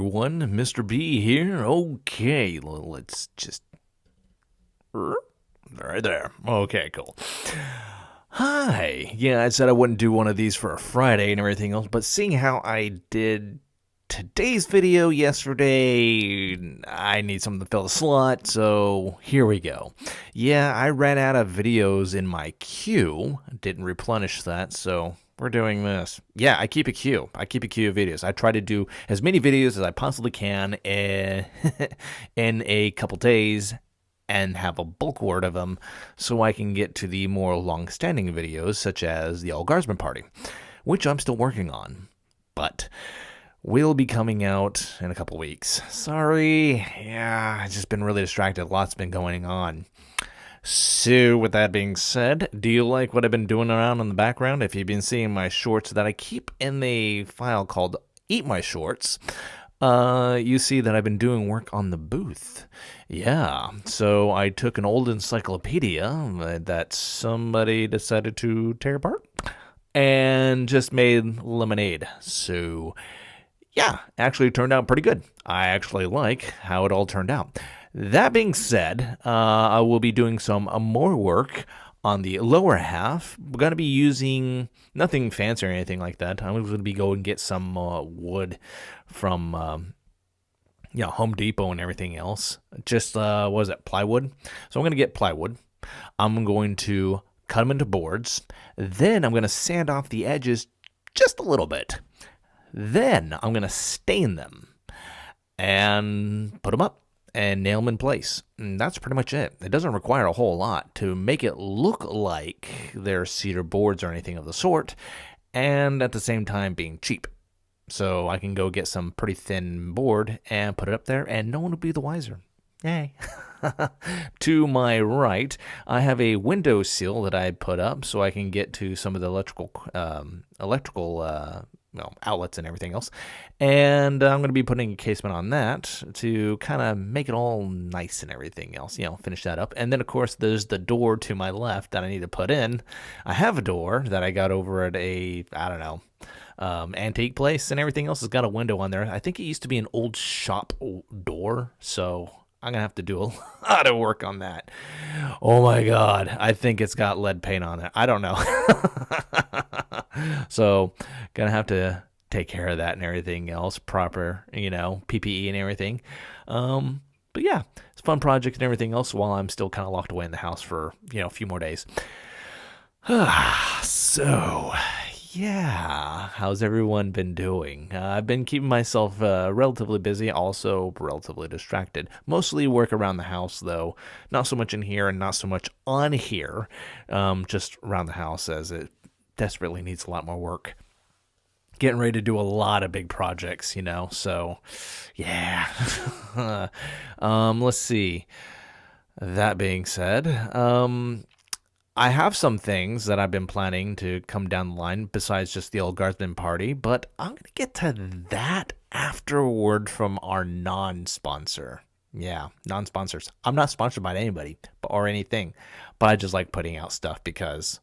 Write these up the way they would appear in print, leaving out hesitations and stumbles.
everyone, Mr.B here. Okay, let's just... Right there. Okay, cool. Hi. Yeah, I said I wouldn't do one of these for a Friday and everything else, but seeing how I did today's video yesterday, I need something to fill the slot, so here we go. Yeah, I ran out of videos in my queue. Didn't replenish that, so... we're doing this. Yeah, I keep a queue. I keep a queue of videos. I try to do as many videos as I possibly can in a couple days and have a bulk word of them so I can get to the more long-standing videos, such as the Algarsman Party, which I'm still working on, but will be coming out in a couple weeks. Sorry. Yeah, I've just been really distracted. Lots been going on. So, with that being said, do you like what I've been doing around in the background? If you've been seeing my shorts that I keep in the file called Eat My Shorts, you see that I've been doing work on the booth. Yeah, so I took an old encyclopedia that somebody decided to tear apart and just made lemonade. So, yeah, actually turned out pretty good. I actually like how it all turned out. That being said, I will be doing some more work on the lower half. We're going to be using nothing fancy or anything like that. I'm going to be going and get some wood from Home Depot and everything else. Just, what was it, plywood? So I'm going to get plywood. I'm going to cut them into boards. Then I'm going to sand off the edges just a little bit. Then I'm going to stain them and put them up and nail them in place. And that's pretty much it. It doesn't require a whole lot to make it look like they're cedar boards or anything of the sort, and at the same time being cheap. So I can go get some pretty thin board and put it up there, and no one will be the wiser. Yay. To my right, I have a window sill that I put up so I can get to some of the electrical outlets and everything else. And I'm going to be putting a casement on that to kind of make it all nice and everything else, finish that up. And then, of course, there's the door to my left that I need to put in. I have a door that I got over at a, antique place, and everything else has got a window on there. I think it used to be an old shop door, so I'm going to have to do a lot of work on that. Oh my God. I think it's got lead paint on it. I don't know. So, going to have to take care of that and everything else. Proper, PPE and everything. But yeah, it's a fun project and everything else while I'm still kind of locked away in the house for, a few more days. So, yeah, how's everyone been doing? I've been keeping myself relatively busy, also relatively distracted. Mostly work around the house, though. Not so much in here and not so much on here. Just around the house, as it desperately needs a lot more work. Getting ready to do a lot of big projects, so yeah. Let's see. That being said, I have some things that I've been planning to come down the line besides just the Algarsman Party, but I'm going to get to that after a word from our non-sponsor. Yeah, non-sponsors. I'm not sponsored by anybody or anything, but I just like putting out stuff because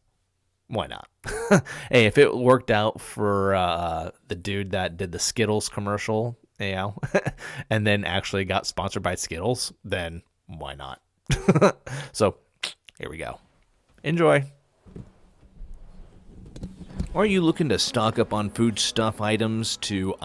why not? Hey, if it worked out for the dude that did the Skittles commercial, and then actually got sponsored by Skittles, then why not? So, here we go. Enjoy. Are you looking to stock up on foodstuff items to,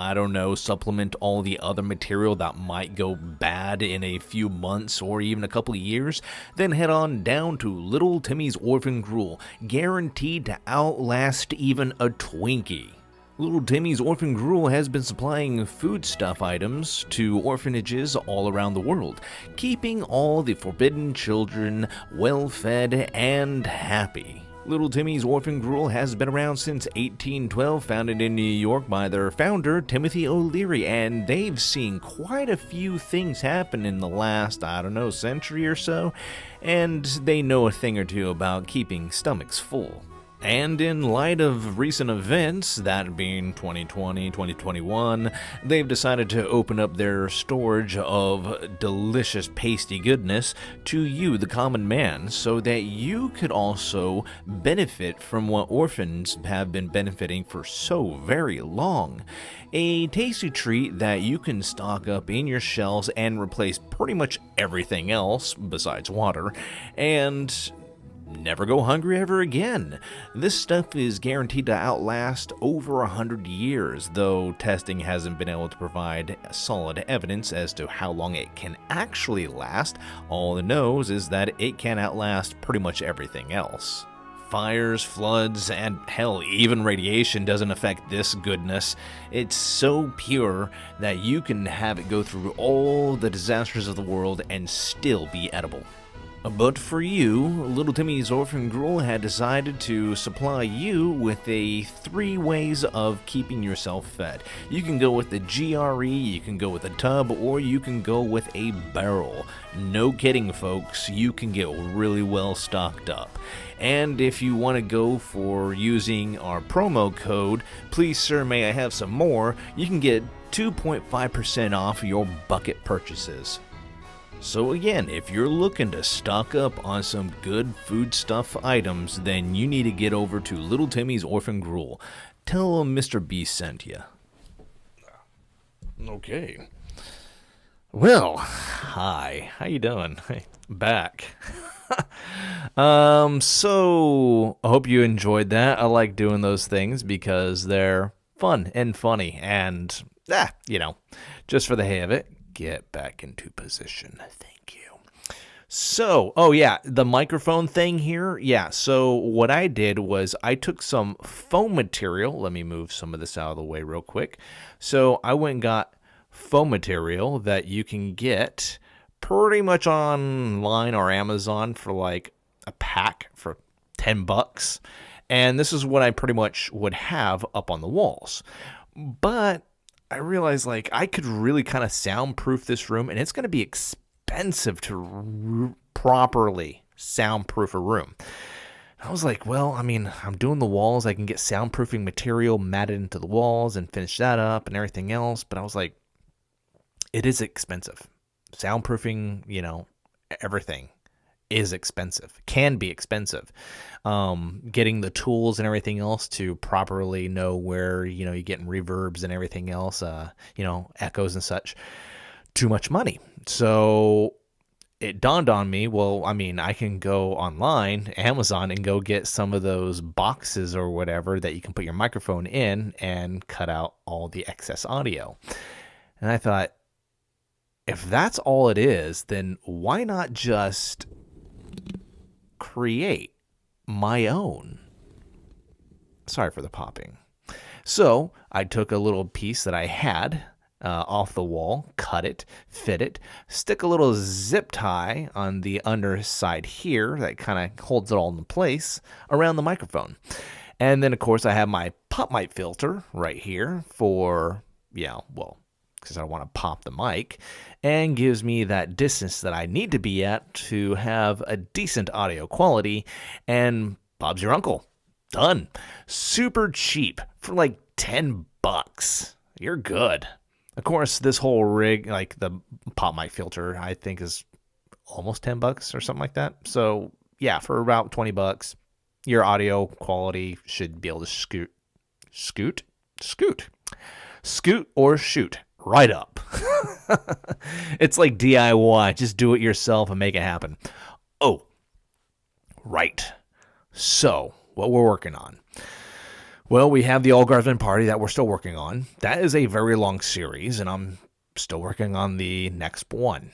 supplement all the other material that might go bad in a few months or even a couple of years? Then head on down to Little Timmy's Orphan Gruel, guaranteed to outlast even a Twinkie. Little Timmy's Orphan Gruel has been supplying foodstuff items to orphanages all around the world, keeping all the forbidden children well-fed and happy. Little Timmy's Orphan Gruel has been around since 1812, founded in New York by their founder, Timothy O'Leary, and they've seen quite a few things happen in the last, century or so, and they know a thing or two about keeping stomachs full. And in light of recent events, that being 2020, 2021, they've decided to open up their storage of delicious pasty goodness to you, the common man, so that you could also benefit from what orphans have been benefiting for so very long. A tasty treat that you can stock up in your shelves and replace pretty much everything else besides water, and never go hungry ever again. This stuff is guaranteed to outlast over 100 years, though testing hasn't been able to provide solid evidence as to how long it can actually last. All it knows is that it can outlast pretty much everything else. Fires, floods, and hell, even radiation doesn't affect this goodness. It's so pure that you can have it go through all the disasters of the world and still be edible. But for you, Little Timmy's Orphan Gruel had decided to supply you with 3 ways of keeping yourself fed. You can go with the GRE, you can go with a tub, or you can go with a barrel. No kidding, folks, you can get really well stocked up. And if you want to go for using our promo code, please sir, may I have some more, you can get 2.5% off your bucket purchases. So again, if you're looking to stock up on some good foodstuff items, then you need to get over to Little Timmy's Orphan Gruel. Tell them Mr.B sent you. Okay. Well, hi. How you doing? Hey, back. So I hope you enjoyed that. I like doing those things because they're fun and funny and, just for the hay of it. Get back into position. Thank you. So, the microphone thing here. Yeah, so what I did was I took some foam material. Let me move some of this out of the way real quick. So I went and got foam material that you can get pretty much online or Amazon for like a pack for $10. And this is what I pretty much would have up on the walls. But I realized I could really kind of soundproof this room, and it's going to be expensive to properly soundproof a room. I was like, well, I'm doing the walls. I can get soundproofing material matted into the walls and finish that up and everything else. But I was like, it is expensive. Soundproofing, everything is expensive, can be expensive. Getting the tools and everything else to properly know where, you're getting reverbs and everything else, echoes and such, too much money. So it dawned on me, well, I can go online, Amazon, and go get some of those boxes or whatever that you can put your microphone in and cut out all the excess audio. And I thought, if that's all it is, then why not just create my own? Sorry for the popping. So I took a little piece that I had off the wall, cut it, fit it, stick a little zip tie on the underside here that kind of holds it all in place around the microphone. And then, of course, I have my pop mic filter right here for, because I want to pop the mic, and gives me that distance that I need to be at to have a decent audio quality, and Bob's your uncle. Done. Super cheap for like $10. You're good. Of course, this whole rig, like the pop mic filter, I think is almost $10 or something like that. So yeah, for about $20, your audio quality should be able to scoot or shoot right up. It's like DIY. Just do it yourself and make it happen. Oh, right. So, what we're working on. Well, we have the All-Guardsmen Party that we're still working on. That is a very long series, and I'm still working on the next one.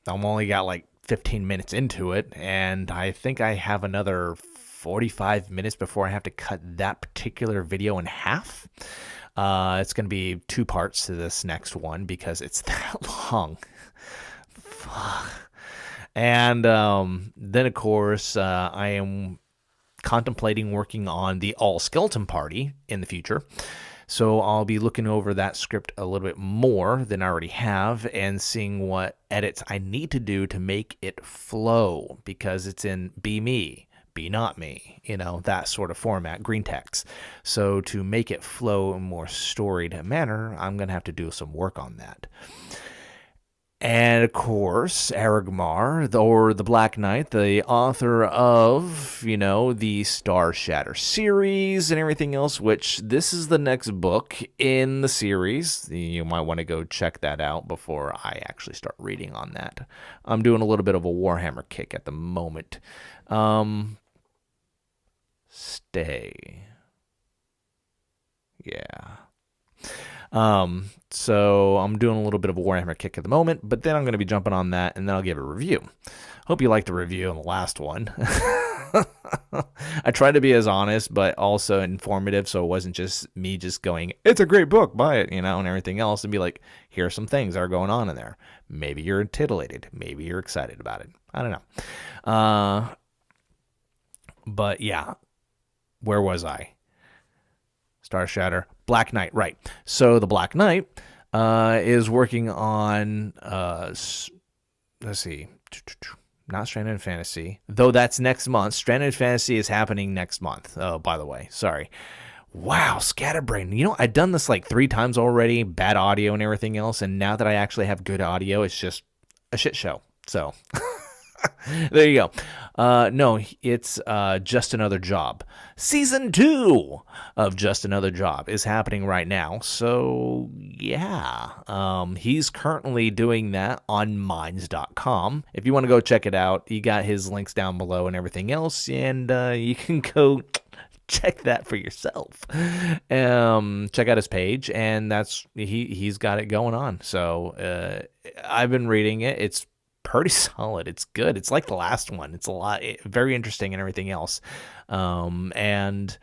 I'm only got like 15 minutes into it, and I think I have another 45 minutes before I have to cut that particular video in half. It's going to be 2 parts to this next one because it's that long. Fuck. And then, of course, I am contemplating working on the all-skeleton party in the future. So I'll be looking over that script a little bit more than I already have and seeing what edits I need to do to make it flow, because it's in Be Me, be not me, that sort of format, green text. So to make it flow in a more storied manner, I'm going to have to do some work on that. And of course, Aragmar, or the Black Knight, the author of, the Star Shatter series and everything else, which this is the next book in the series. You might want to go check that out before I actually start reading on that. I'm doing a little bit of a Warhammer kick at the moment. Stay. Yeah. So I'm doing a little bit of a Warhammer kick at the moment, but then I'm going to be jumping on that, and then I'll give a review. Hope you liked the review on the last one. I tried to be as honest, but also informative, so it wasn't just me just going, it's a great book, buy it, and everything else, and be like, here are some things that are going on in there. Maybe you're titillated. Maybe you're excited about it. I don't know. But yeah, where was I? Star Shatter, Black Knight, right. So the Black Knight is working on, let's see, not Stranded Fantasy, though that's next month. Stranded Fantasy is happening next month. Oh, by the way, sorry. Wow, Scatterbrain. I've done this like 3 times already, bad audio and everything else, and now that I actually have good audio, it's just a shit show. So there you go. No, it's Just Another Job. Season 2 of Just Another Job is happening right now. So, yeah. He's currently doing that on minds.com. If you want to go check it out, you got his links down below and everything else, and you can go check that for yourself. Check out his page, and he's got it going on. So, I've been reading it. It's pretty solid. It's good. It's like the last one. It's very interesting and everything else. And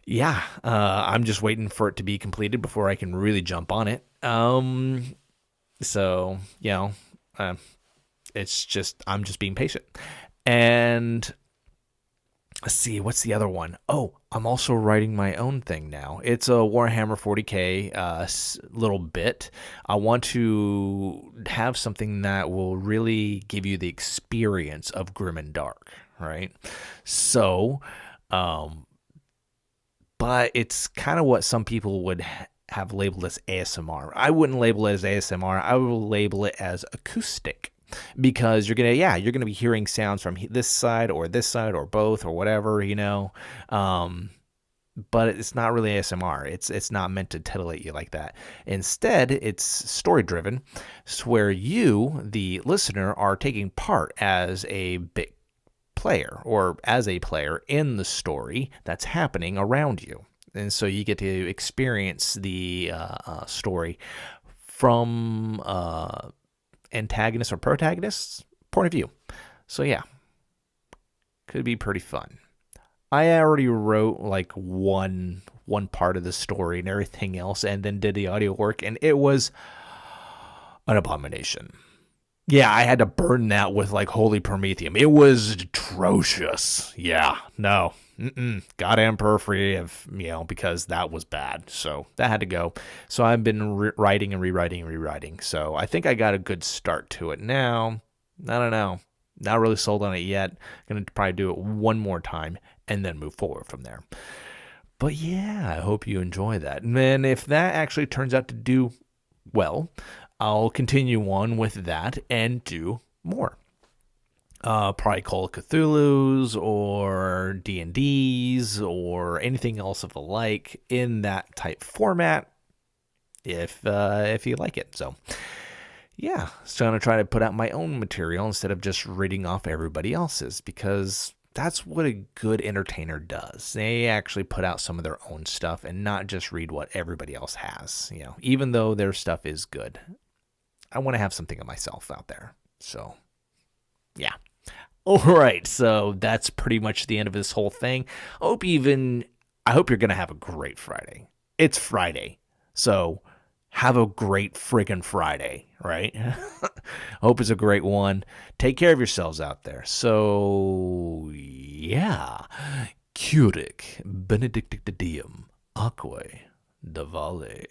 yeah, I'm just waiting for it to be completed before I can really jump on it. So, it's just, I'm just being patient. And let's see, what's the other one? Oh, I'm also writing my own thing now. It's a Warhammer 40K little bit. I want to have something that will really give you the experience of Grim and Dark, right? So, but it's kind of what some people would have labeled as ASMR. I wouldn't label it as ASMR. I would label it as acoustic. Because you're gonna be hearing sounds from this side or both or whatever, but it's not really ASMR. It's not meant to titillate you like that. Instead, it's story driven, where you, the listener, are taking part as a big player or as a player in the story that's happening around you, and so you get to experience the story from antagonist or protagonist's point of view. So yeah, could be pretty fun. I already wrote like one part of the story and everything else, and then did the audio work, and it was an abomination. Yeah, I had to burn that with like holy promethium. It was atrocious. Yeah, no. God Emperor forgive, because that was bad. So that had to go. So I've been writing and rewriting. So I think I got a good start to it now. I don't know. Not really sold on it yet. Going to probably do it one more time and then move forward from there. But yeah, I hope you enjoy that. And then if that actually turns out to do well, I'll continue on with that and do more. Probably Call of Cthulhu's or D&D's or anything else of the like in that type format if you like it. So yeah, so I'm going to try to put out my own material instead of just reading off everybody else's, because that's what a good entertainer does. They actually put out some of their own stuff and not just read what everybody else has. Even though their stuff is good, I want to have something of myself out there. So yeah. All right, so that's pretty much the end of this whole thing. I hope you're going to have a great Friday. It's Friday, so have a great friggin' Friday, right? Hope it's a great one. Take care of yourselves out there. So, yeah. Curic benedictidiem aquae davale.